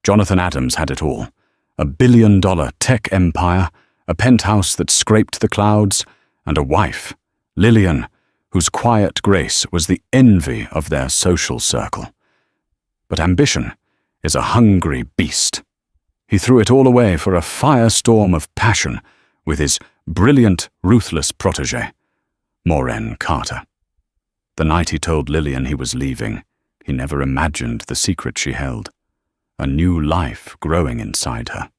Jonathan Adams had it all. A billion-dollar tech empire, a penthouse that scraped the clouds, and a wife, Lillian, whose quiet grace was the envy of their social circle. But ambition is a hungry beast. He threw it all away for a firestorm of passion with his brilliant, ruthless protégé, Maureen Carter. The night he told Lillian he was leaving, he never imagined the secret she held, a new life growing inside her.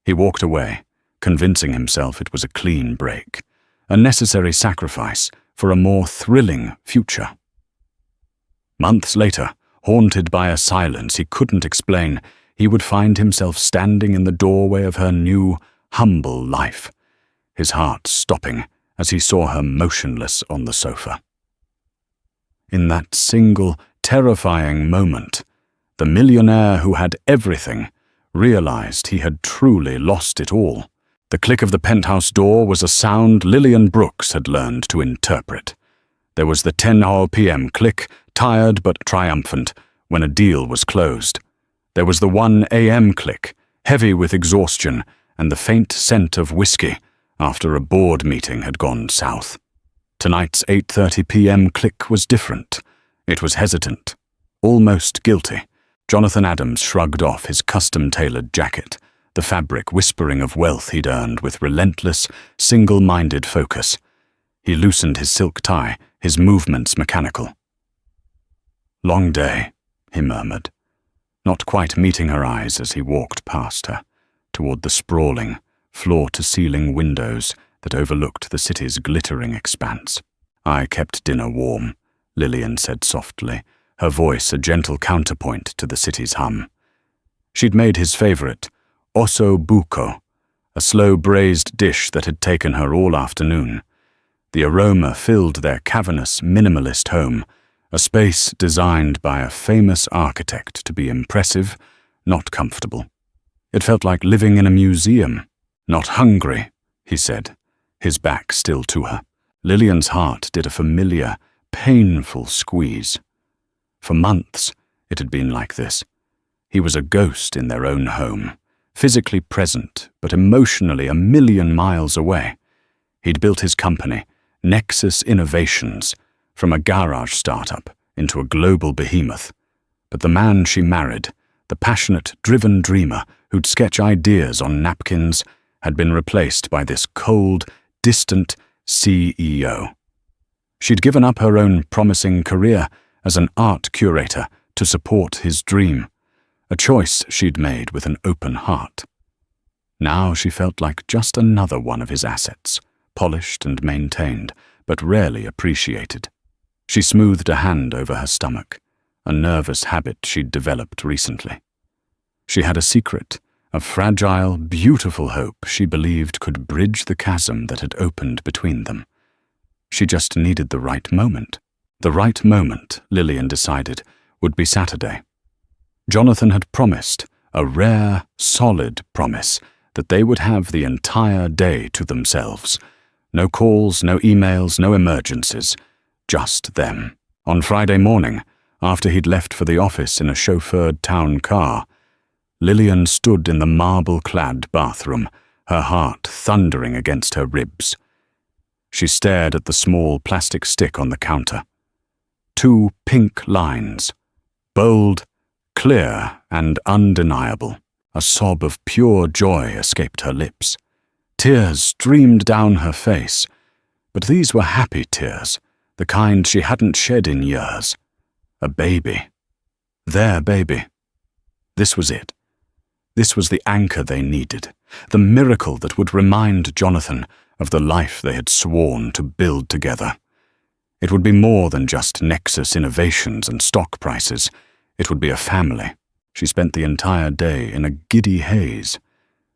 He walked away, convincing himself it was a clean break, a necessary sacrifice for a more thrilling future. Months later, haunted by a silence he couldn't explain, he would find himself standing in the doorway of her new, humble life, his heart stopping as he saw her motionless on the sofa. In that single, terrifying moment, the millionaire who had everything realized he had truly lost it all. The click of the penthouse door was a sound Lillian Brooks had learned to interpret. There was the 10 p.m. click, tired but triumphant, when a deal was closed. There was the 1 a.m. click, heavy with exhaustion and the faint scent of whiskey after a board meeting had gone south. Tonight's 8:30 p.m. click was different. It was hesitant, almost guilty. Jonathan Adams shrugged off his custom-tailored jacket, the fabric whispering of wealth he'd earned with relentless, single-minded focus. He loosened his silk tie, his movements mechanical. "Long day," he murmured, not quite meeting her eyes as he walked past her, toward the sprawling, floor-to-ceiling windows that overlooked the city's glittering expanse. "I kept dinner warm," Lillian said softly, her voice a gentle counterpoint to the city's hum. She'd made his favorite, osso buco, a slow braised dish that had taken her all afternoon. The aroma filled their cavernous, minimalist home, a space designed by a famous architect to be impressive, not comfortable. It felt like living in a museum. "Not hungry," he said, his back still to her. Lillian's heart did a familiar, painful squeeze. For months, it had been like this. He was a ghost in their own home, physically present, but emotionally a million miles away. He'd built his company, Nexus Innovations, from a garage startup into a global behemoth. But the man she married, the passionate, driven dreamer who'd sketch ideas on napkins, had been replaced by this cold, distant CEO. She'd given up her own promising career as an art curator to support his dream, a choice she'd made with an open heart. Now she felt like just another one of his assets, polished and maintained, but rarely appreciated. She smoothed a hand over her stomach, a nervous habit she'd developed recently. She had a secret, a fragile, beautiful hope she believed could bridge the chasm that had opened between them. She just needed the right moment. The right moment, Lillian decided, would be Saturday. Jonathan had promised, a rare, solid promise, that they would have the entire day to themselves. No calls, no emails, no emergencies. Just them. On Friday morning, after he'd left for the office in a chauffeured town car, Lillian stood in the marble-clad bathroom, her heart thundering against her ribs. She stared at the small plastic stick on the counter. 2 pink lines, bold, clear, and undeniable. A sob of pure joy escaped her lips. Tears streamed down her face, but these were happy tears, the kind she hadn't shed in years. A baby. Their baby. This was it. This was the anchor they needed, the miracle that would remind Jonathan of the life they had sworn to build together. It would be more than just Nexus Innovations and stock prices. It would be a family. She spent the entire day in a giddy haze.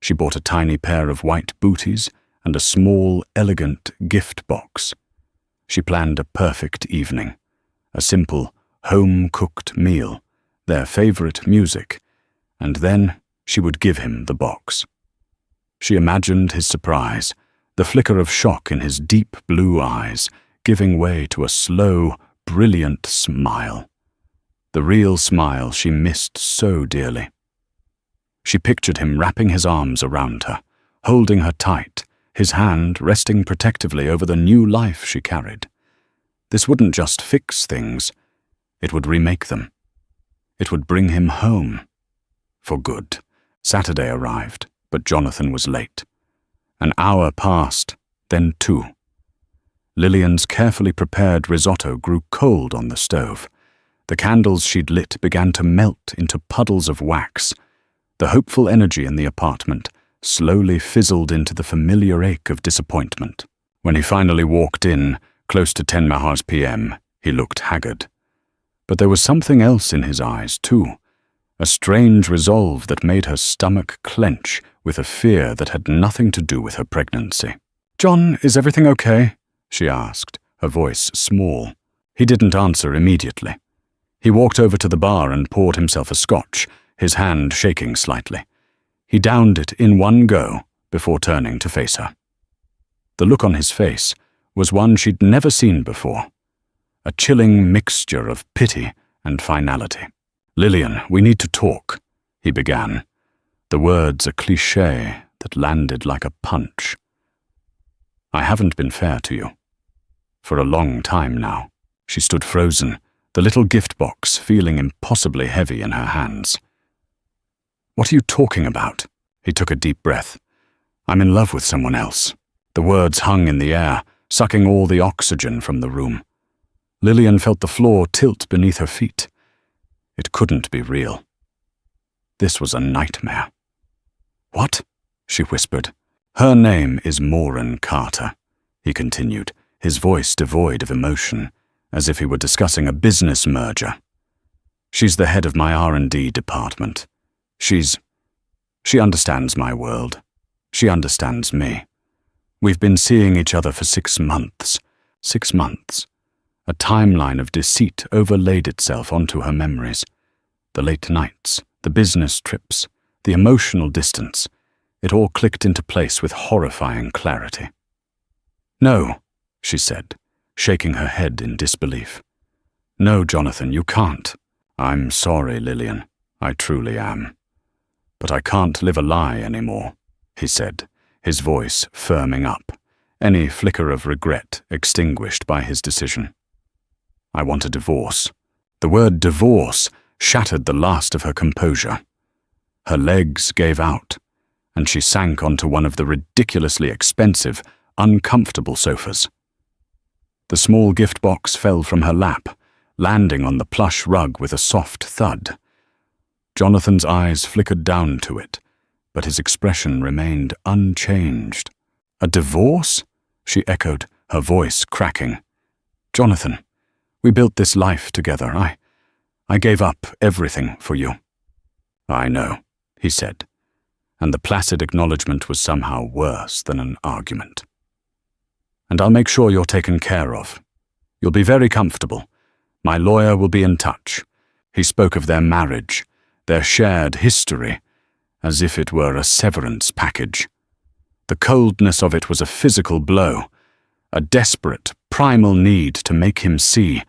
She bought a tiny pair of white booties and a small, elegant gift box. She planned a perfect evening, a simple, home-cooked meal, their favorite music, and then she would give him the box. She imagined his surprise, the flicker of shock in his deep blue eyes, giving way to a slow, brilliant smile. The real smile she missed so dearly. She pictured him wrapping his arms around her, holding her tight, his hand resting protectively over the new life she carried. This wouldn't just fix things, it would remake them. It would bring him home. For good. Saturday arrived, but Jonathan was late. An hour passed, then 2. Lillian's carefully prepared risotto grew cold on the stove. The candles she'd lit began to melt into puddles of wax. The hopeful energy in the apartment slowly fizzled into the familiar ache of disappointment. When he finally walked in, close to 10 p.m., he looked haggard. But there was something else in his eyes, too. A strange resolve that made her stomach clench with a fear that had nothing to do with her pregnancy. "John, is everything okay?" she asked, her voice small. He didn't answer immediately. He walked over to the bar and poured himself a scotch, his hand shaking slightly. He downed it in one go before turning to face her. The look on his face was one she'd never seen before, a chilling mixture of pity and finality. "Lillian, we need to talk," he began, the words a cliché that landed like a punch. "I haven't been fair to you. For a long time now." She stood frozen, the little gift box feeling impossibly heavy in her hands. "What are you talking about?" He took a deep breath. "I'm in love with someone else." The words hung in the air, sucking all the oxygen from the room. Lillian felt the floor tilt beneath her feet. It couldn't be real. This was a nightmare. "What?" she whispered. "Her name is Maureen Carter," he continued, his voice devoid of emotion, as if he were discussing a business merger. "She's the head of my R&D department. She understands my world. She understands me. We've been seeing each other for 6 months. 6 months. A timeline of deceit overlaid itself onto her memories. The late nights, the business trips, the emotional distance. It all clicked into place with horrifying clarity. "No," she said, shaking her head in disbelief. "No, Jonathan, you can't." "I'm sorry, Lillian. I truly am. But I can't live a lie anymore," he said, his voice firming up, any flicker of regret extinguished by his decision. "I want a divorce." The word divorce shattered the last of her composure. Her legs gave out, and she sank onto one of the ridiculously expensive, uncomfortable sofas. The small gift box fell from her lap, landing on the plush rug with a soft thud. Jonathan's eyes flickered down to it, but his expression remained unchanged. "A divorce?" she echoed, her voice cracking. "Jonathan, we built this life together. I gave up everything for you." "I know," he said, and the placid acknowledgement was somehow worse than an argument. "And I'll make sure you're taken care of. You'll be very comfortable. My lawyer will be in touch." He spoke of their marriage, their shared history, as if it were a severance package. The coldness of it was a physical blow, a desperate, primal need to make him see,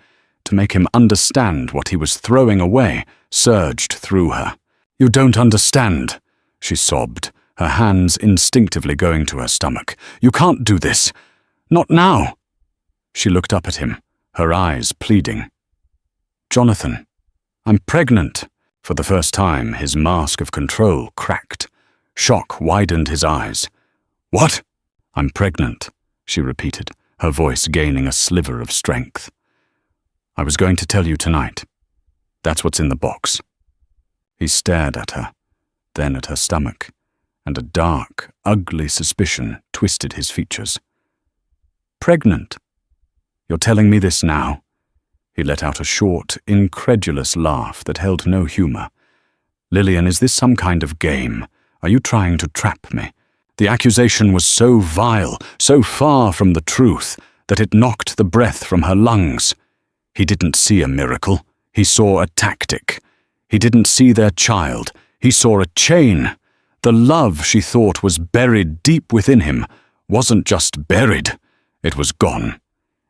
to make him understand what he was throwing away, surged through her. "You don't understand," she sobbed, her hands instinctively going to her stomach. "You can't do this. Not now." She looked up at him, her eyes pleading. "Jonathan, I'm pregnant." For the first time, his mask of control cracked. Shock widened his eyes. "What?" "I'm pregnant," she repeated, her voice gaining a sliver of strength. "I was going to tell you tonight. That's what's in the box." He stared at her, then at her stomach, and a dark, ugly suspicion twisted his features. "Pregnant? You're telling me this now?" He let out a short, incredulous laugh that held no humor. "Lillian, is this some kind of game? Are you trying to trap me?" The accusation was so vile, so far from the truth, that it knocked the breath from her lungs. He didn't see a miracle. He saw a tactic. He didn't see their child. He saw a chain. The love she thought was buried deep within him wasn't just buried. It was gone.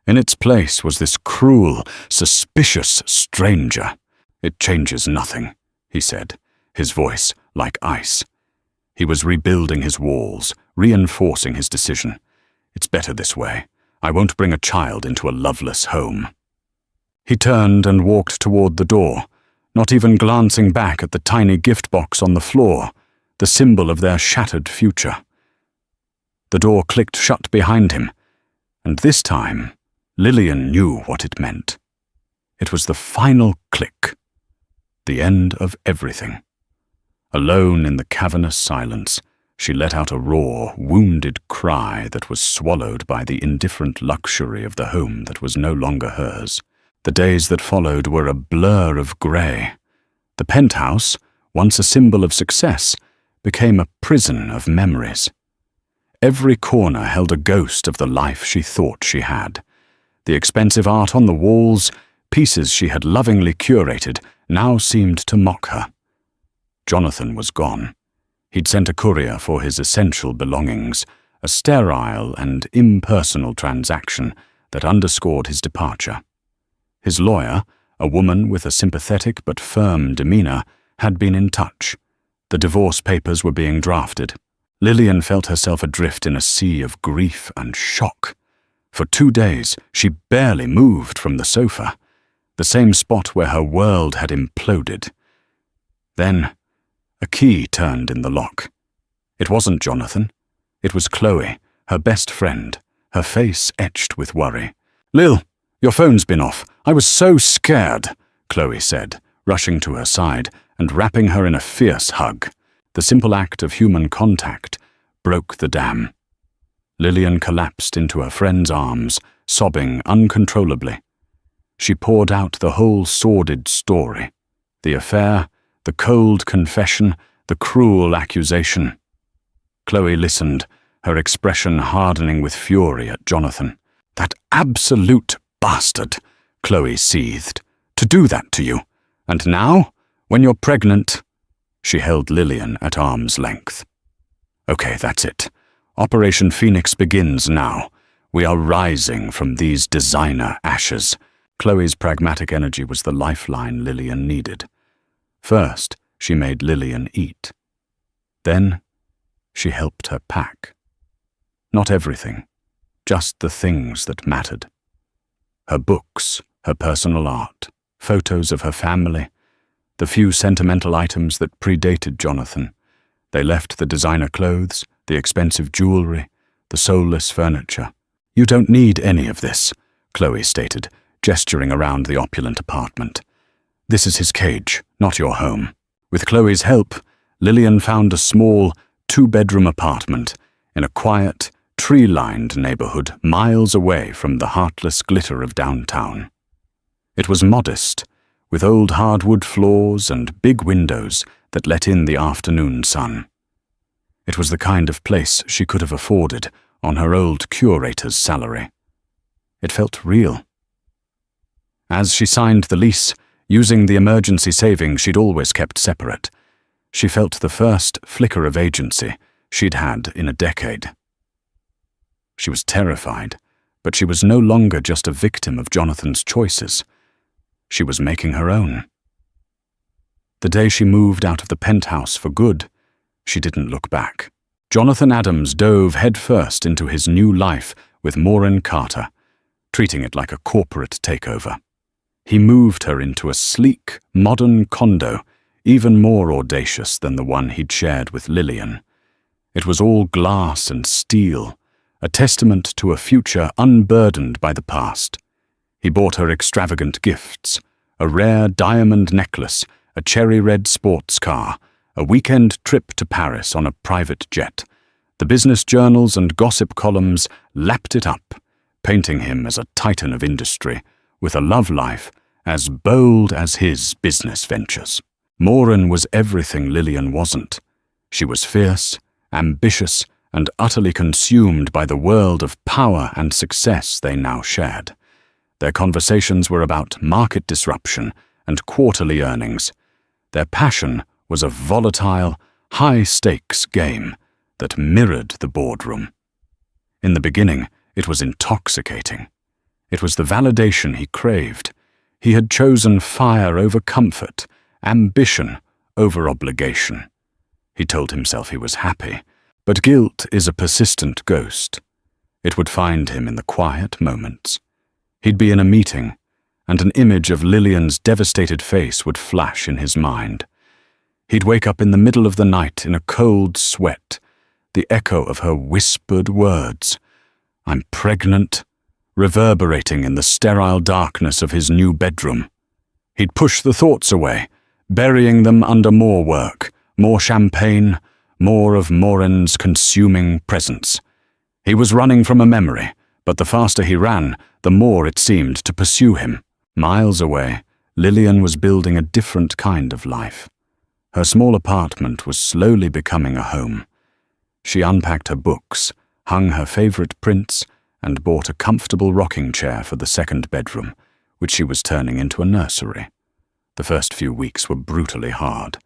In its place was this cruel, suspicious stranger. "It changes nothing," he said, his voice like ice. He was rebuilding his walls, reinforcing his decision. It's better this way. I won't bring a child into a loveless home. He turned and walked toward the door, not even glancing back at the tiny gift box on the floor, the symbol of their shattered future. The door clicked shut behind him, and this time, Lillian knew what it meant. It was the final click, the end of everything. Alone in the cavernous silence, she let out a raw, wounded cry that was swallowed by the indifferent luxury of the home that was no longer hers. The days that followed were a blur of grey. The penthouse, once a symbol of success, became a prison of memories. Every corner held a ghost of the life she thought she had. The expensive art on the walls, pieces she had lovingly curated, now seemed to mock her. Jonathan was gone. He'd sent a courier for his essential belongings, a sterile and impersonal transaction that underscored his departure. His lawyer, a woman with a sympathetic but firm demeanor, had been in touch. The divorce papers were being drafted. Lillian felt herself adrift in a sea of grief and shock. For 2 days, she barely moved from the sofa, the same spot where her world had imploded. Then, a key turned in the lock. It wasn't Jonathan. It was Chloe, her best friend, her face etched with worry. "Lil, your phone's been off. I was so scared," Chloe said, rushing to her side and wrapping her in a fierce hug. The simple act of human contact broke the dam. Lillian collapsed into her friend's arms, sobbing uncontrollably. She poured out the whole sordid story, the affair, the cold confession, the cruel accusation. Chloe listened, her expression hardening with fury at Jonathan. "That absolute bastard," Chloe seethed. "To do that to you. And now, when you're pregnant—" She held Lillian at arm's length. "Okay, that's it. Operation Phoenix begins now. We are rising from these designer ashes." Chloe's pragmatic energy was the lifeline Lillian needed. First, she made Lillian eat. Then, she helped her pack. Not everything, just the things that mattered. Her books, her personal art, photos of her family, the few sentimental items that predated Jonathan. They left the designer clothes, the expensive jewelry, the soulless furniture. "You don't need any of this," Chloe stated, gesturing around the opulent apartment. "This is his cage, not your home." With Chloe's help, Lillian found a small, 2-bedroom apartment in a quiet, tree-lined neighborhood miles away from the heartless glitter of downtown. It was modest, with old hardwood floors and big windows that let in the afternoon sun. It was the kind of place she could have afforded on her old curator's salary. It felt real. As she signed the lease, using the emergency savings she'd always kept separate, she felt the first flicker of agency she'd had in a decade. She was terrified, but she was no longer just a victim of Jonathan's choices. She was making her own. The day she moved out of the penthouse for good, she didn't look back. Jonathan Adams dove headfirst into his new life with Maureen Carter, treating it like a corporate takeover. He moved her into a sleek, modern condo, even more audacious than the one he'd shared with Lillian. It was all glass and steel, a testament to a future unburdened by the past. He bought her extravagant gifts, a rare diamond necklace, a cherry-red sports car, a weekend trip to Paris on a private jet. The business journals and gossip columns lapped it up, painting him as a titan of industry, with a love life as bold as his business ventures. Maureen was everything Lillian wasn't. She was fierce, ambitious, and utterly consumed by the world of power and success they now shared. Their conversations were about market disruption and quarterly earnings. Their passion was a volatile, high-stakes game that mirrored the boardroom. In the beginning, it was intoxicating. It was the validation he craved. He had chosen fire over comfort, ambition over obligation. He told himself he was happy, but guilt is a persistent ghost. It would find him in the quiet moments. He'd be in a meeting, and an image of Lillian's devastated face would flash in his mind. He'd wake up in the middle of the night in a cold sweat, the echo of her whispered words, "I'm pregnant," reverberating in the sterile darkness of his new bedroom. He'd push the thoughts away, burying them under more work, more champagne, more of Morin's consuming presence. He was running from a memory, but the faster he ran, the more it seemed to pursue him. Miles away, Lillian was building a different kind of life. Her small apartment was slowly becoming a home. She unpacked her books, hung her favorite prints, and bought a comfortable rocking chair for the second bedroom, which she was turning into a nursery. The first few weeks were brutally hard.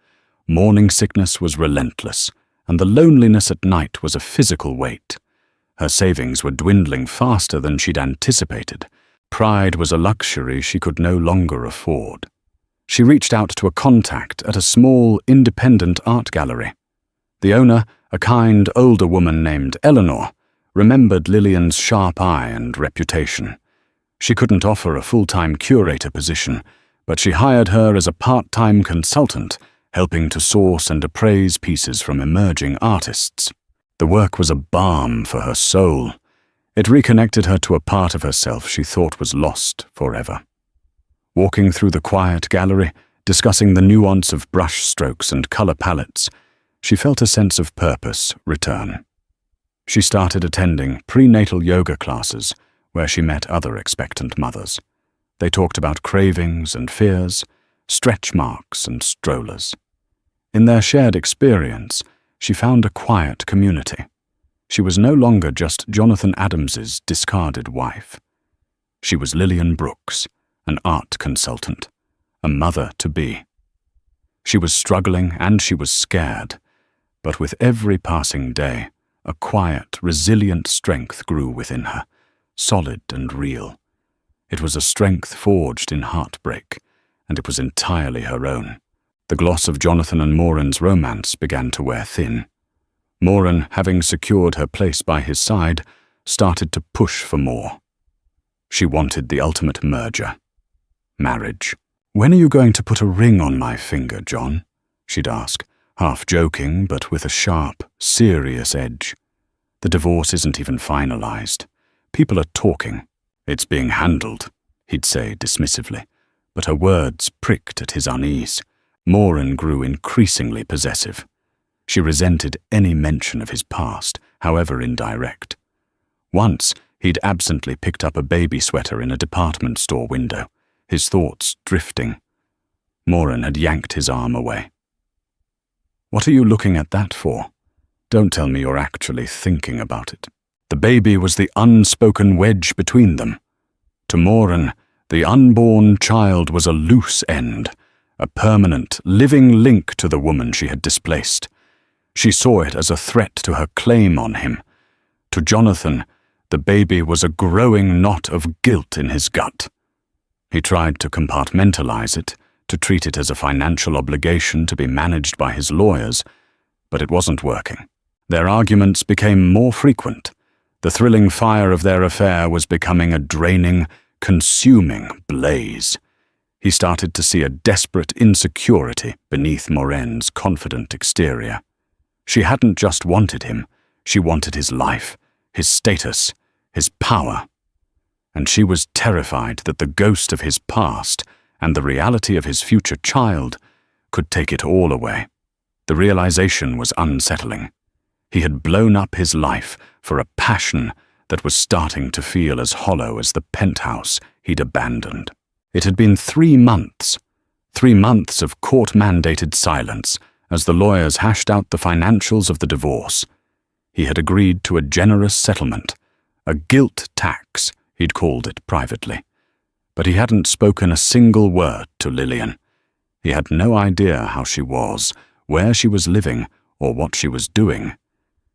Morning sickness was relentless, and the loneliness at night was a physical weight. Her savings were dwindling faster than she'd anticipated. Pride was a luxury she could no longer afford. She reached out to a contact at a small, independent art gallery. The owner, a kind, older woman named Eleanor, remembered Lillian's sharp eye and reputation. She couldn't offer a full-time curator position, but she hired her as a part-time consultant, helping to source and appraise pieces from emerging artists. The work was a balm for her soul. It reconnected her to a part of herself she thought was lost forever. Walking through the quiet gallery, discussing the nuance of brush strokes and color palettes, she felt a sense of purpose return. She started attending prenatal yoga classes where she met other expectant mothers. They talked about cravings and fears, stretch marks and strollers. In their shared experience, she found a quiet community. She was no longer just Jonathan Adams's discarded wife. She was Lillian Brooks, an art consultant, a mother-to-be. She was struggling and she was scared, but with every passing day, a quiet, resilient strength grew within her, solid and real. It was a strength forged in heartbreak, and it was entirely her own. The gloss of Jonathan and Morin's romance began to wear thin. Morin, having secured her place by his side, started to push for more. She wanted the ultimate merger. Marriage. "When are you going to put a ring on my finger, John?" she'd ask, half joking but with a sharp, serious edge. "The divorce isn't even finalized. People are talking. It's being handled," he'd say dismissively, but her words pricked at his unease. Morin grew increasingly possessive. She resented any mention of his past, however indirect. Once, he'd absently picked up a baby sweater in a department store window, his thoughts drifting. Morin had yanked his arm away. "What are you looking at that for? Don't tell me you're actually thinking about it." The baby was the unspoken wedge between them. To Morin, the unborn child was a loose end, a permanent, living link to the woman she had displaced. She saw it as a threat to her claim on him. To Jonathan, the baby was a growing knot of guilt in his gut. He tried to compartmentalize it, to treat it as a financial obligation to be managed by his lawyers, but it wasn't working. Their arguments became more frequent. The thrilling fire of their affair was becoming a draining, consuming blaze. He started to see a desperate insecurity beneath Morin's confident exterior. She hadn't just wanted him, she wanted his life, his status, his power. And she was terrified that the ghost of his past and the reality of his future child could take it all away. The realization was unsettling. He had blown up his life for a passion that was starting to feel as hollow as the penthouse he'd abandoned. It had been 3 months, 3 months of court-mandated silence as the lawyers hashed out the financials of the divorce. He had agreed to a generous settlement, a guilt tax, he'd called it privately. But he hadn't spoken a single word to Lillian. He had no idea how she was, where she was living, or what she was doing.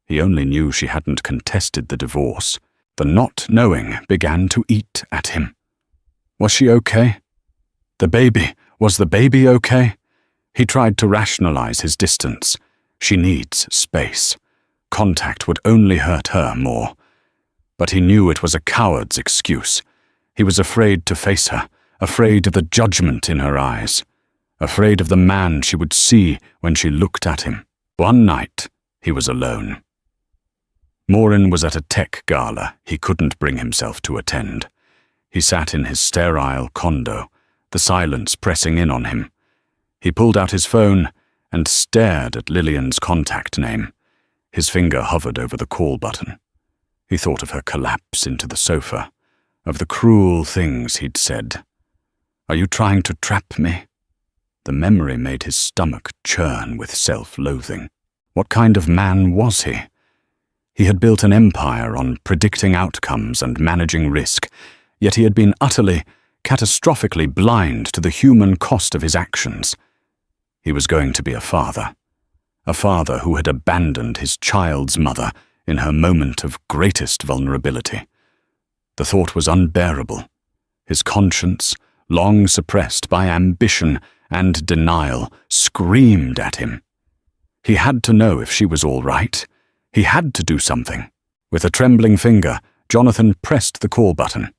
He only knew she hadn't contested the divorce. The not knowing began to eat at him. Was she okay? Was the baby okay? He tried to rationalize his distance. She needs space. Contact would only hurt her more. But he knew it was a coward's excuse. He was afraid to face her, afraid of the judgment in her eyes, afraid of the man she would see when she looked at him. One night, he was alone. Maureen was at a tech gala he couldn't bring himself to attend. He sat in his sterile condo, the silence pressing in on him. He pulled out his phone and stared at Lillian's contact name. His finger hovered over the call button. He thought of her collapse into the sofa, of the cruel things he'd said. "Are you trying to trap me?" The memory made his stomach churn with self-loathing. What kind of man was he? He had built an empire on predicting outcomes and managing risk, yet he had been utterly, catastrophically blind to the human cost of his actions. He was going to be a father who had abandoned his child's mother in her moment of greatest vulnerability. The thought was unbearable. His conscience, long suppressed by ambition and denial, screamed at him. He had to know if she was all right. He had to do something. With a trembling finger, Jonathan pressed the call button.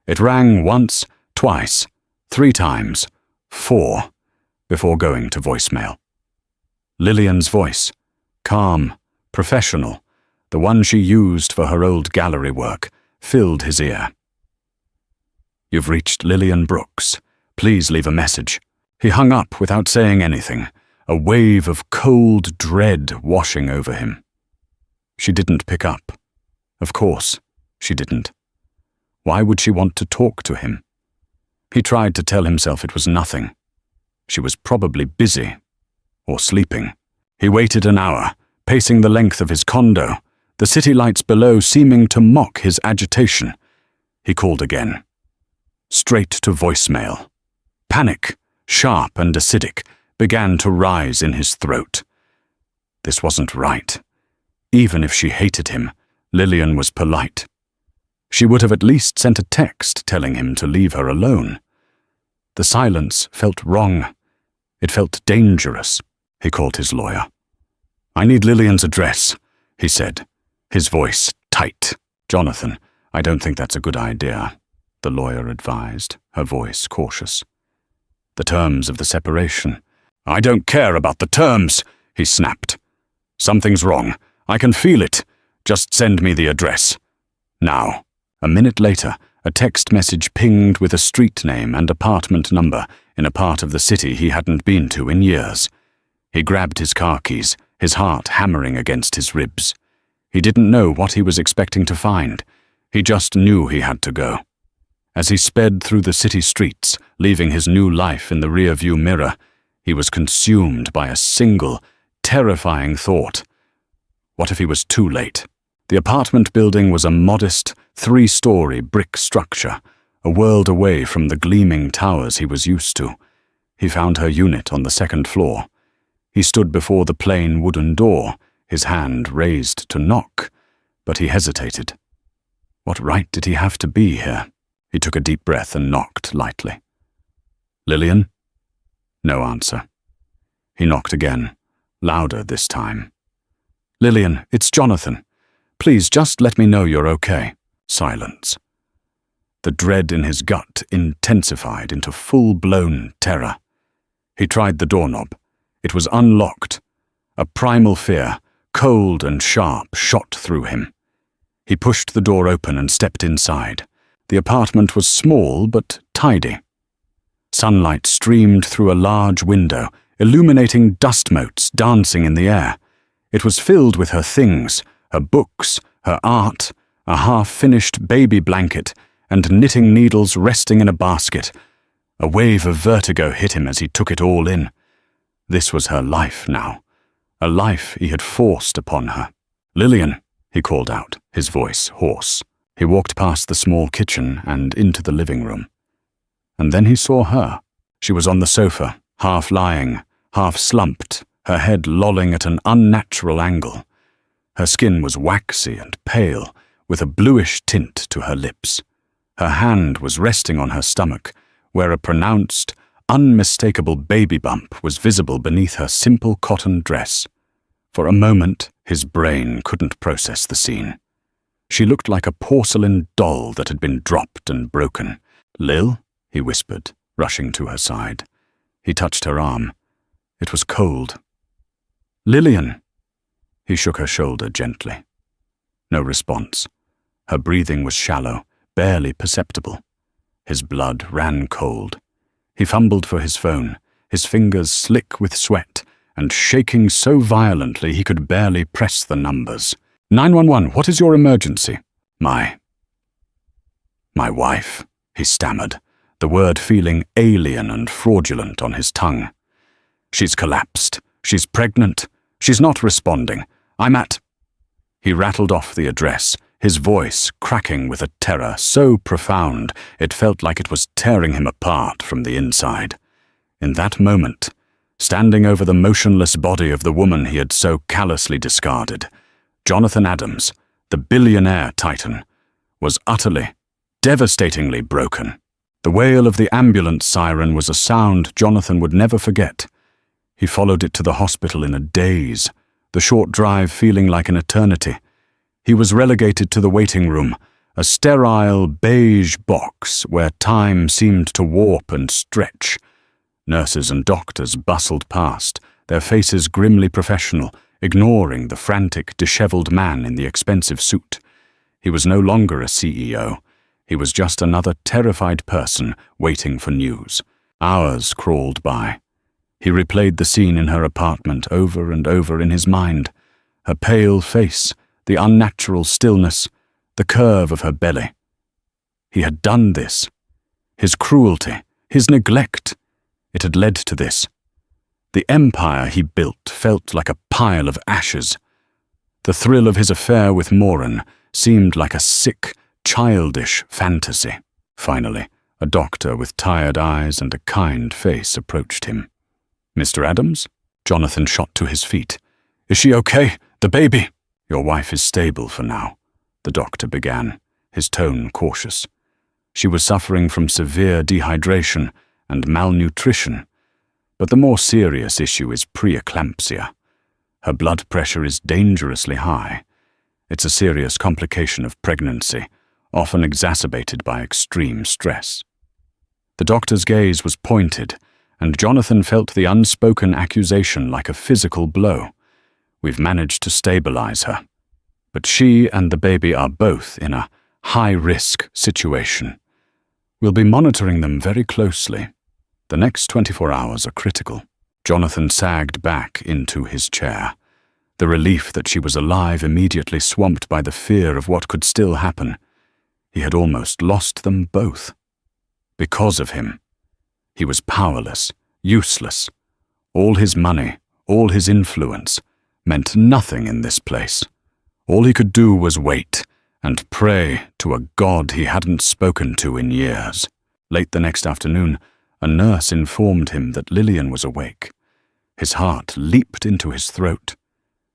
It rang once, twice, 3 times, 4, before going to voicemail. Lillian's voice, calm, professional, the one she used for her old gallery work, filled his ear. "You've reached Lillian Brooks. Please leave a message." He hung up without saying anything, a wave of cold dread washing over him. She didn't pick up. Of course, she didn't. Why would she want to talk to him? He tried to tell himself it was nothing. She was probably busy, or sleeping. He waited an hour, pacing the length of his condo, the city lights below seeming to mock his agitation. He called again. Straight to voicemail. Panic, sharp and acidic, began to rise in his throat. This wasn't right. Even if she hated him, Lillian was polite. She would have at least sent a text telling him to leave her alone. The silence felt wrong. It felt dangerous. He called his lawyer. "I need Lillian's address," he said, his voice tight. "Jonathan, I don't think that's a good idea," the lawyer advised, her voice cautious. "The terms of the separation." "I don't care about the terms," he snapped. "Something's wrong. I can feel it. Just send me the address. Now." A minute later, a text message pinged with a street name and apartment number in a part of the city he hadn't been to in years. He grabbed his car keys, his heart hammering against his ribs. He didn't know what he was expecting to find. He just knew he had to go. As he sped through the city streets, leaving his new life in the rearview mirror, he was consumed by a single, terrifying thought. What if he was too late? The apartment building was a modest, 3-story brick structure, a world away from the gleaming towers he was used to. He found her unit on the 2nd floor. He stood before the plain wooden door, his hand raised to knock, but he hesitated. What right did he have to be here? He took a deep breath and knocked lightly. "Lillian?" No answer. He knocked again, louder this time. "Lillian, it's Jonathan. Please just let me know you're okay." Silence. The dread in his gut intensified into full-blown terror. He tried the doorknob. It was unlocked. A primal fear, cold and sharp, shot through him. He pushed the door open and stepped inside. The apartment was small but tidy. Sunlight streamed through a large window, illuminating dust motes dancing in the air. It was filled with her things, her books, her art, a half-finished baby blanket, and knitting needles resting in a basket. A wave of vertigo hit him as he took it all in. This was her life now, a life he had forced upon her. "Lillian," he called out, his voice hoarse. He walked past the small kitchen and into the living room. And then he saw her. She was on the sofa, half lying, half slumped, her head lolling at an unnatural angle. Her skin was waxy and pale, with a bluish tint to her lips. Her hand was resting on her stomach, where a pronounced, unmistakable baby bump was visible beneath her simple cotton dress. For a moment, his brain couldn't process the scene. She looked like a porcelain doll that had been dropped and broken. "Lil?" he whispered, rushing to her side. He touched her arm. It was cold. "Lillian!" He shook her shoulder gently. No response. Her breathing was shallow, barely perceptible. His blood ran cold. He fumbled for his phone, his fingers slick with sweat, and shaking so violently he could barely press the numbers. 911, what is your emergency? My wife, he stammered, the word feeling alien and fraudulent on his tongue. She's collapsed. She's pregnant. She's not responding. I'm at... He rattled off the address, his voice cracking with a terror so profound it felt like it was tearing him apart from the inside. In that moment, standing over the motionless body of the woman he had so callously discarded, Jonathan Adams, the billionaire titan, was utterly, devastatingly broken. The wail of the ambulance siren was a sound Jonathan would never forget. He followed it to the hospital in a daze, the short drive feeling like an eternity. He was relegated to the waiting room, a sterile beige box where time seemed to warp and stretch. Nurses and doctors bustled past, their faces grimly professional, ignoring the frantic, disheveled man in the expensive suit. He was no longer a CEO. He was just another terrified person waiting for news. Hours crawled by. He replayed the scene in her apartment over and over in his mind. Her pale face, the unnatural stillness, the curve of her belly. He had done this. His cruelty, his neglect, it had led to this. The empire he built felt like a pile of ashes. The thrill of his affair with Moran seemed like a sick, childish fantasy. Finally, a doctor with tired eyes and a kind face approached him. "Mr. Adams?" Jonathan shot to his feet. "Is she okay? The baby?" "Your wife is stable for now," the doctor began, his tone cautious. "She was suffering from severe dehydration and malnutrition, but the more serious issue is preeclampsia. Her blood pressure is dangerously high. It's a serious complication of pregnancy, often exacerbated by extreme stress." The doctor's gaze was pointed, and Jonathan felt the unspoken accusation like a physical blow. "We've managed to stabilize her, but she and the baby are both in a high-risk situation. We'll be monitoring them very closely. The next 24 hours are critical." Jonathan sagged back into his chair. The relief that she was alive immediately swamped by the fear of what could still happen. He had almost lost them both. Because of him. He was powerless, useless. All his money, all his influence, meant nothing in this place. All he could do was wait and pray to a god he hadn't spoken to in years. Late the next afternoon, a nurse informed him that Lillian was awake. His heart leaped into his throat.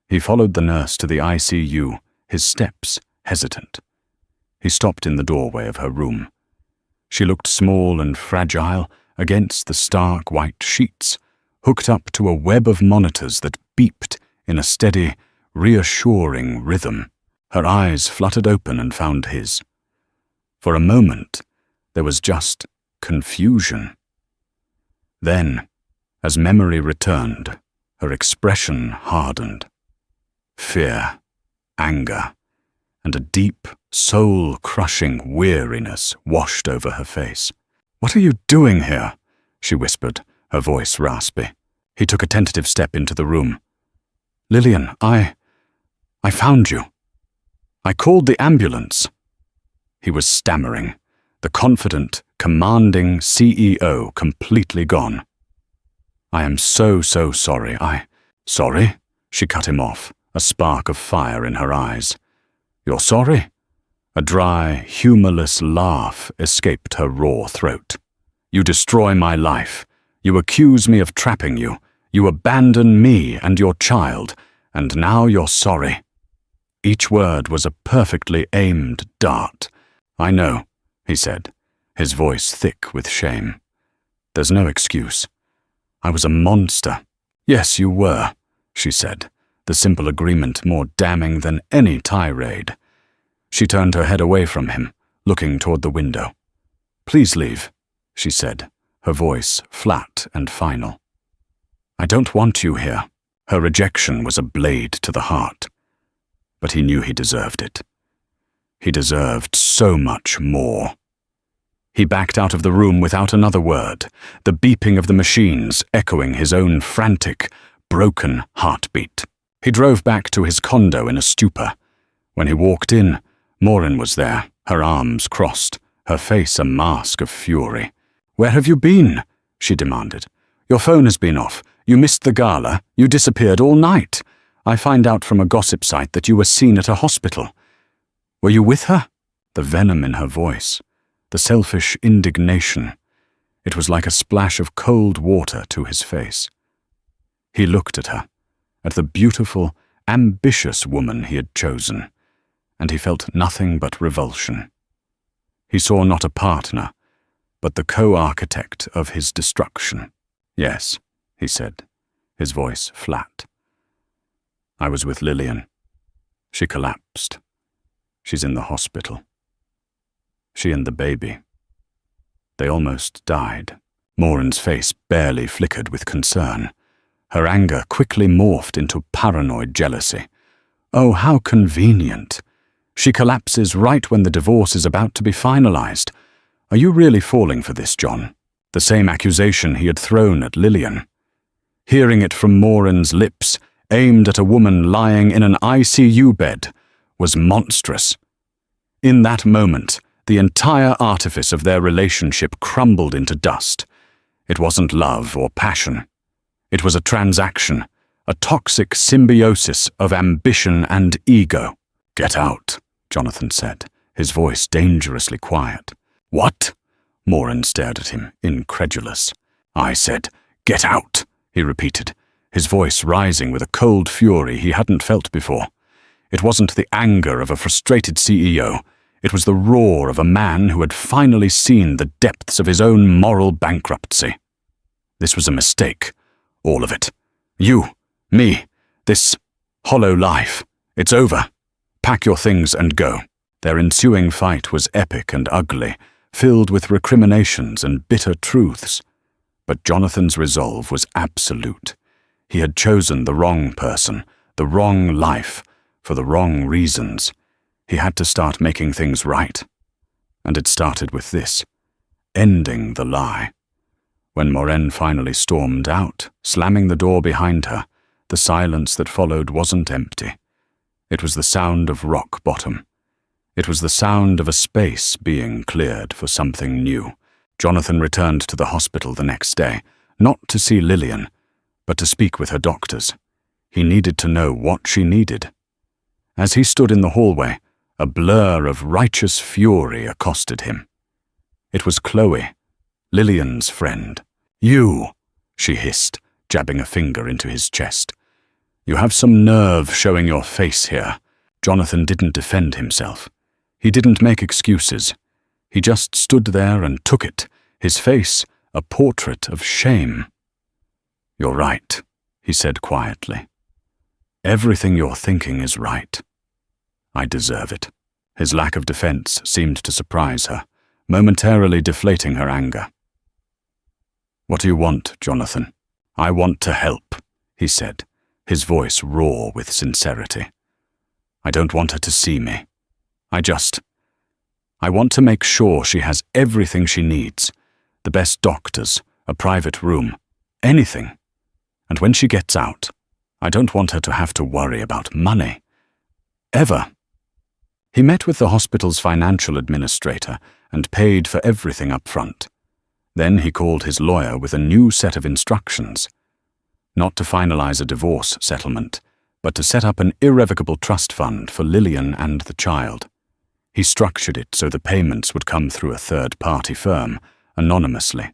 He followed the nurse to the ICU, his steps hesitant. He stopped in the doorway of her room. She looked small and fragile against the stark white sheets, hooked up to a web of monitors that beeped in a steady, reassuring rhythm. Her eyes fluttered open and found his. For a moment, there was just confusion. Then, as memory returned, her expression hardened. Fear, anger, and a deep, soul-crushing weariness washed over her face. "What are you doing here?" she whispered, her voice raspy. He took a tentative step into the room. "Lillian, I found you. I called the ambulance." He was stammering, the confident, commanding CEO completely gone. "I am so sorry. Sorry?" She cut him off, a spark of fire in her eyes. "You're sorry?" A dry, humorless laugh escaped her raw throat. "You destroy my life. You accuse me of trapping you. You abandon me and your child, and now you're sorry." Each word was a perfectly aimed dart. "I know," he said, his voice thick with shame. "There's no excuse. I was a monster." "Yes, you were," she said, the simple agreement more damning than any tirade. She turned her head away from him, looking toward the window. "Please leave," she said, her voice flat and final. "I don't want you here." Her rejection was a blade to the heart. But he knew he deserved it. He deserved so much more. He backed out of the room without another word, the beeping of the machines echoing his own frantic, broken heartbeat. He drove back to his condo in a stupor. When he walked in, Maureen was there, her arms crossed, her face a mask of fury. "Where have you been?" she demanded. "Your phone has been off. You missed the gala. You disappeared all night. I find out from a gossip site that you were seen at a hospital. Were you with her?" The venom in her voice, the selfish indignation. It was like a splash of cold water to his face. He looked at her, at the beautiful, ambitious woman he had chosen, and he felt nothing but revulsion. He saw not a partner, but the co-architect of his destruction. "Yes," he said, his voice flat. "I was with Lillian. She collapsed. She's in the hospital. She and the baby. They almost died." Maureen's face barely flickered with concern. Her anger quickly morphed into paranoid jealousy. Oh, how convenient. She collapses right when the divorce is about to be finalized. Are you really falling for this, John? The same accusation he had thrown at Lillian. Hearing it from Maureen's lips, aimed at a woman lying in an ICU bed, was monstrous. In that moment, the entire artifice of their relationship crumbled into dust. It wasn't love or passion. It was a transaction, a toxic symbiosis of ambition and ego. "Get out," Jonathan said, his voice dangerously quiet. "What?" Maureen stared at him, incredulous. "I said, get out," he repeated, his voice rising with a cold fury he hadn't felt before. It wasn't the anger of a frustrated CEO. It was the roar of a man who had finally seen the depths of his own moral bankruptcy. This was a mistake, all of it. You, me, this hollow life. It's over. Pack your things and go. Their ensuing fight was epic and ugly, filled with recriminations and bitter truths. But Jonathan's resolve was absolute. He had chosen the wrong person, the wrong life, for the wrong reasons. He had to start making things right. And it started with this, ending the lie. When Maureen finally stormed out, slamming the door behind her, the silence that followed wasn't empty. It was the sound of rock bottom. It was the sound of a space being cleared for something new. Jonathan returned to the hospital the next day, not to see Lillian, but to speak with her doctors. He needed to know what she needed. As he stood in the hallway, a blur of righteous fury accosted him. It was Chloe, Lillian's friend. "You," she hissed, jabbing a finger into his chest. "You have some nerve showing your face here." Jonathan didn't defend himself. He didn't make excuses. He just stood there and took it, his face a portrait of shame. "You're right," he said quietly. "Everything you're thinking is right. I deserve it." His lack of defense seemed to surprise her, momentarily deflating her anger. "What do you want, Jonathan?" "I want to help," he said, his voice raw with sincerity. "I don't want her to see me. I want to make sure she has everything she needs, the best doctors, a private room, anything. And when she gets out, I don't want her to have to worry about money. Ever." He met with the hospital's financial administrator and paid for everything up front. Then he called his lawyer with a new set of instructions. Not to finalize a divorce settlement, but to set up an irrevocable trust fund for Lillian and the child. He structured it so the payments would come through a third-party firm, anonymously.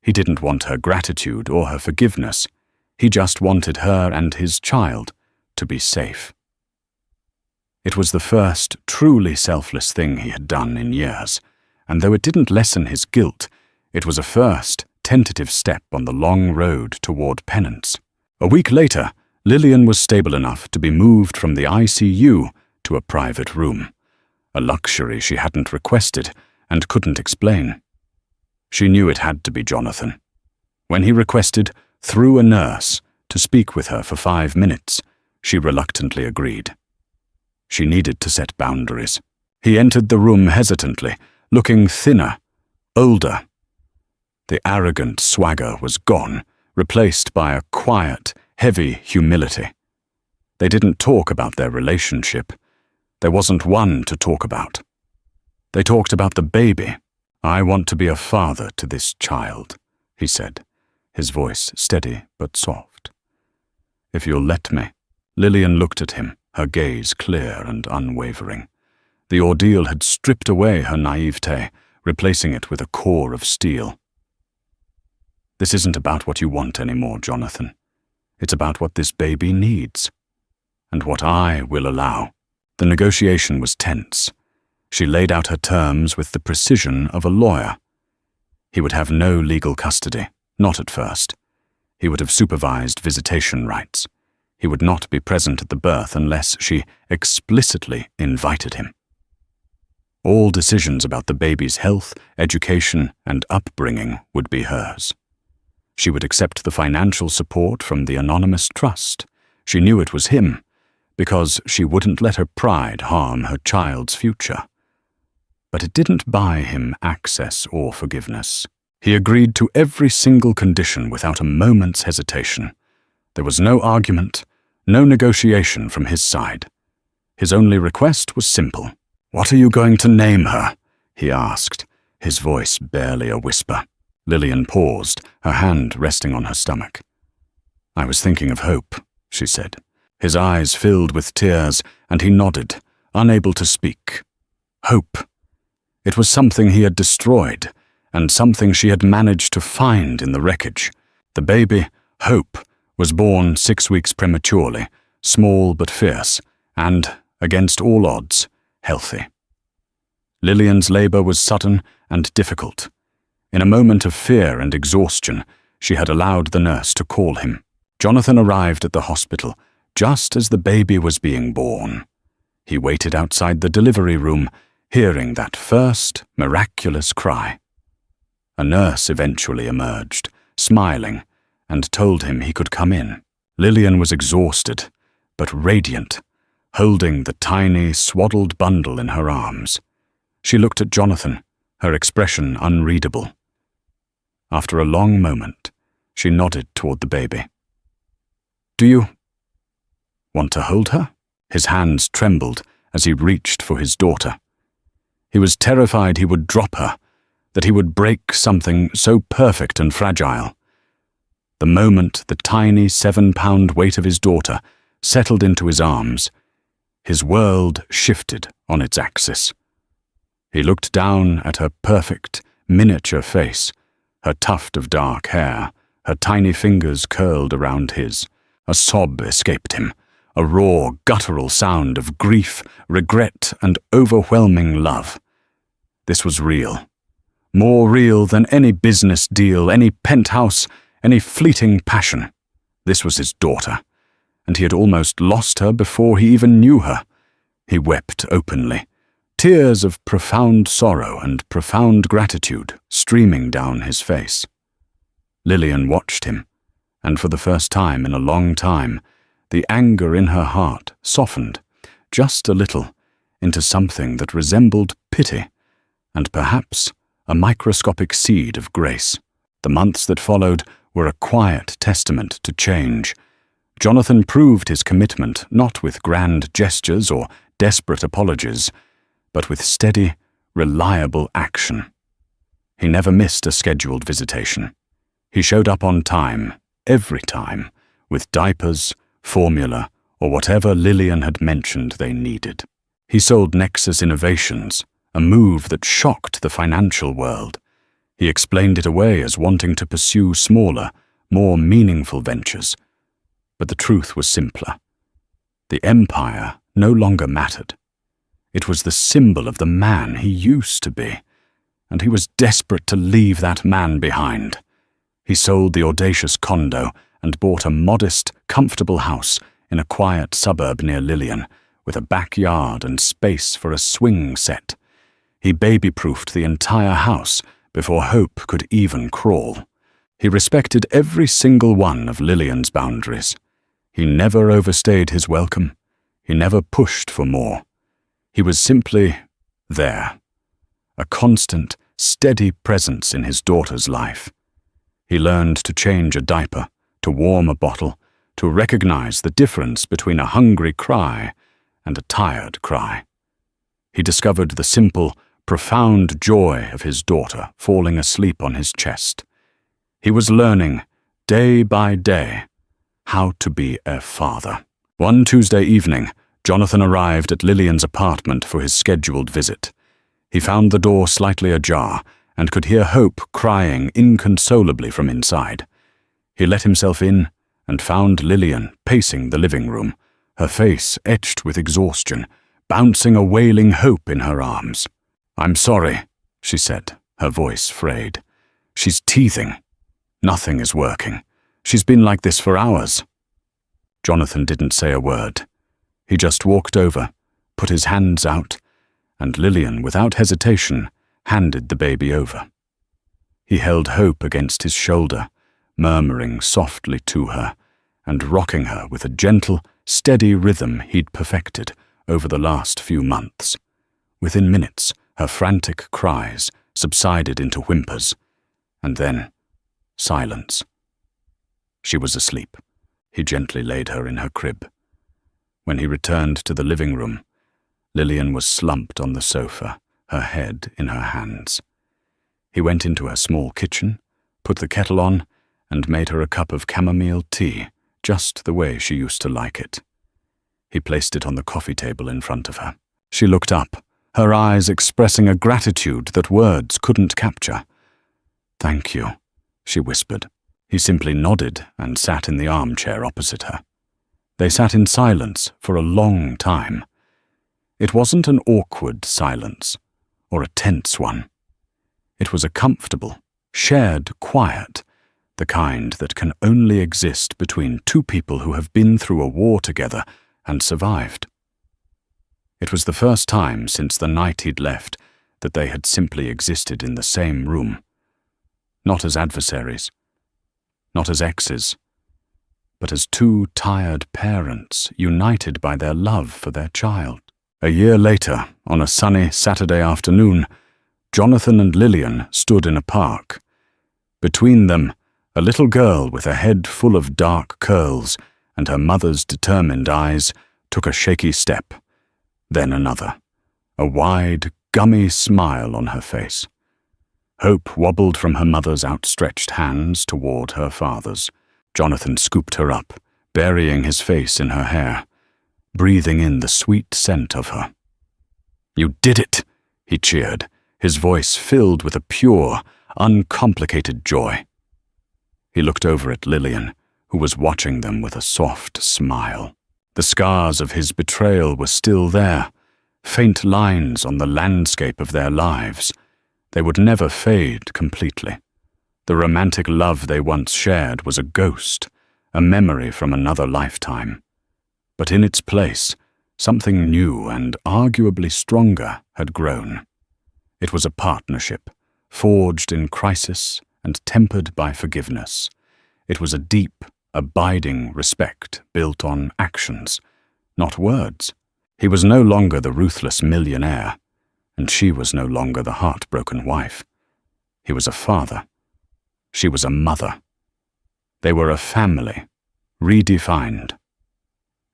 He didn't want her gratitude or her forgiveness. He just wanted her and his child to be safe. It was the first truly selfless thing he had done in years, and though it didn't lessen his guilt, it was a first, tentative step on the long road toward penance. A week later, Lillian was stable enough to be moved from the ICU to a private room, a luxury she hadn't requested and couldn't explain. She knew it had to be Jonathan. When he requested, through a nurse, to speak with her for 5 minutes, she reluctantly agreed. She needed to set boundaries. He entered the room hesitantly, looking thinner, older. The arrogant swagger was gone, replaced by a quiet, heavy humility. They didn't talk about their relationship. There wasn't one to talk about. They talked about the baby. "I want to be a father to this child," he said, his voice steady but soft. "If you'll let me." Lillian looked at him, her gaze clear and unwavering. The ordeal had stripped away her naivete, replacing it with a core of steel. "This isn't about what you want anymore, Jonathan. It's about what this baby needs, and what I will allow." The negotiation was tense. She laid out her terms with the precision of a lawyer. He would have no legal custody, not at first. He would have supervised visitation rights. He would not be present at the birth unless she explicitly invited him. All decisions about the baby's health, education, and upbringing would be hers. She would accept the financial support from the anonymous trust. She knew it was him, because she wouldn't let her pride harm her child's future. But it didn't buy him access or forgiveness. He agreed to every single condition without a moment's hesitation. There was no argument, no negotiation from his side. His only request was simple. "What are you going to name her?" he asked, his voice barely a whisper. Lillian paused, her hand resting on her stomach. "I was thinking of Hope," she said. His eyes filled with tears, and he nodded, unable to speak. Hope. It was something he had destroyed, and something she had managed to find in the wreckage. The baby, Hope, was born 6 weeks prematurely, small but fierce, and, against all odds, healthy. Lillian's labor was sudden and difficult. In a moment of fear and exhaustion, she had allowed the nurse to call him. Jonathan arrived at the hospital just as the baby was being born. He waited outside the delivery room, hearing that first miraculous cry. A nurse eventually emerged, smiling, and told him he could come in. Lillian was exhausted, but radiant, holding the tiny, swaddled bundle in her arms. She looked at Jonathan, her expression unreadable. After a long moment, she nodded toward the baby. "Do you want to hold her?" His hands trembled as he reached for his daughter. He was terrified he would drop her, that he would break something so perfect and fragile. The moment the tiny 7-pound weight of his daughter settled into his arms, his world shifted on its axis. He looked down at her perfect, miniature face, her tuft of dark hair, her tiny fingers curled around his. A sob escaped him, a raw, guttural sound of grief, regret, and overwhelming love. This was real. More real than any business deal, any penthouse, any fleeting passion. This was his daughter, and he had almost lost her before he even knew her. He wept openly, tears of profound sorrow and profound gratitude streaming down his face. Lillian watched him, and for the first time in a long time, the anger in her heart softened, just a little, into something that resembled pity, and perhaps a microscopic seed of grace. The months that followed were a quiet testament to change. Jonathan proved his commitment not with grand gestures or desperate apologies, but with steady, reliable action. He never missed a scheduled visitation. He showed up on time, every time, with diapers, formula, or whatever Lillian had mentioned they needed. He sold Nexus Innovations, a move that shocked the financial world. He explained it away as wanting to pursue smaller, more meaningful ventures. But the truth was simpler. The empire no longer mattered. It was the symbol of the man he used to be, and he was desperate to leave that man behind. He sold the audacious condo and bought a modest, comfortable house in a quiet suburb near Lillian, with a backyard and space for a swing set. He baby-proofed the entire house before Hope could even crawl. He respected every single one of Lillian's boundaries. He never overstayed his welcome. He never pushed for more. He was simply there, a constant, steady presence in his daughter's life. He learned to change a diaper, to warm a bottle, to recognize the difference between a hungry cry and a tired cry. He discovered the simple, profound joy of his daughter falling asleep on his chest. He was learning, day by day, how to be a father. One Tuesday evening, Jonathan arrived at Lillian's apartment for his scheduled visit. He found the door slightly ajar and could hear Hope crying inconsolably from inside. He let himself in and found Lillian pacing the living room, her face etched with exhaustion, bouncing a wailing Hope in her arms. "I'm sorry," she said, her voice frayed. "She's teething. Nothing is working. She's been like this for hours." Jonathan didn't say a word. He just walked over, put his hands out, and Lillian, without hesitation, handed the baby over. He held Hope against his shoulder, murmuring softly to her, and rocking her with a gentle, steady rhythm he'd perfected over the last few months. Within minutes, her frantic cries subsided into whimpers, and then silence. She was asleep. He gently laid her in her crib. When he returned to the living room, Lillian was slumped on the sofa, her head in her hands. He went into her small kitchen, put the kettle on, and made her a cup of chamomile tea, just the way she used to like it. He placed it on the coffee table in front of her. She looked up, her eyes expressing a gratitude that words couldn't capture. "Thank you," she whispered. He simply nodded and sat in the armchair opposite her. They sat in silence for a long time. It wasn't an awkward silence, or a tense one. It was a comfortable, shared quiet, the kind that can only exist between two people who have been through a war together and survived. It was the first time since the night he'd left that they had simply existed in the same room. Not as adversaries, not as exes, but as two tired parents united by their love for their child. A year later, on a sunny Saturday afternoon, Jonathan and Lillian stood in a park. Between them, a little girl with a head full of dark curls and her mother's determined eyes took a shaky step, then another, a wide, gummy smile on her face. Hope wobbled from her mother's outstretched hands toward her father's. Jonathan scooped her up, burying his face in her hair, breathing in the sweet scent of her. "You did it!" he cheered, his voice filled with a pure, uncomplicated joy. He looked over at Lillian, who was watching them with a soft smile. The scars of his betrayal were still there, faint lines on the landscape of their lives. They would never fade completely. The romantic love they once shared was a ghost, a memory from another lifetime. But in its place, something new and arguably stronger had grown. It was a partnership, forged in crisis and tempered by forgiveness. It was a deep, abiding respect built on actions, not words. He was no longer the ruthless millionaire, and she was no longer the heartbroken wife. He was a father. She was a mother. They were a family, redefined.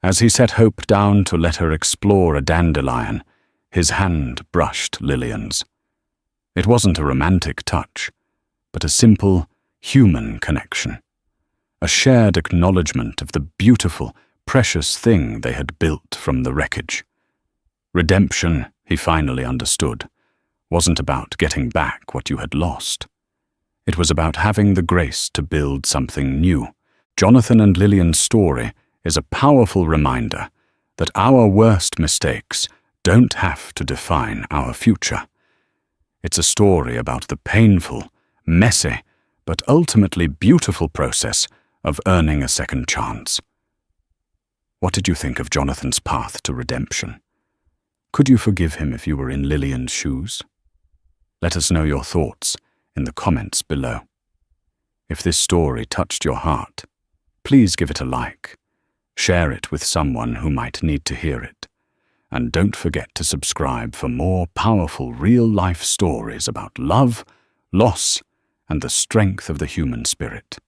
As he set Hope down to let her explore a dandelion, his hand brushed Lillian's. It wasn't a romantic touch, but a simple, human connection. A shared acknowledgement of the beautiful, precious thing they had built from the wreckage. Redemption, he finally understood, wasn't about getting back what you had lost. It was about having the grace to build something new. Jonathan and Lillian's story is a powerful reminder that our worst mistakes don't have to define our future. It's a story about the painful, messy, but ultimately beautiful process of earning a second chance. What did you think of Jonathan's path to redemption? Could you forgive him if you were in Lillian's shoes? Let us know your thoughts in the comments below. If this story touched your heart, please give it a like, share it with someone who might need to hear it, and don't forget to subscribe for more powerful real-life stories about love, loss, and the strength of the human spirit.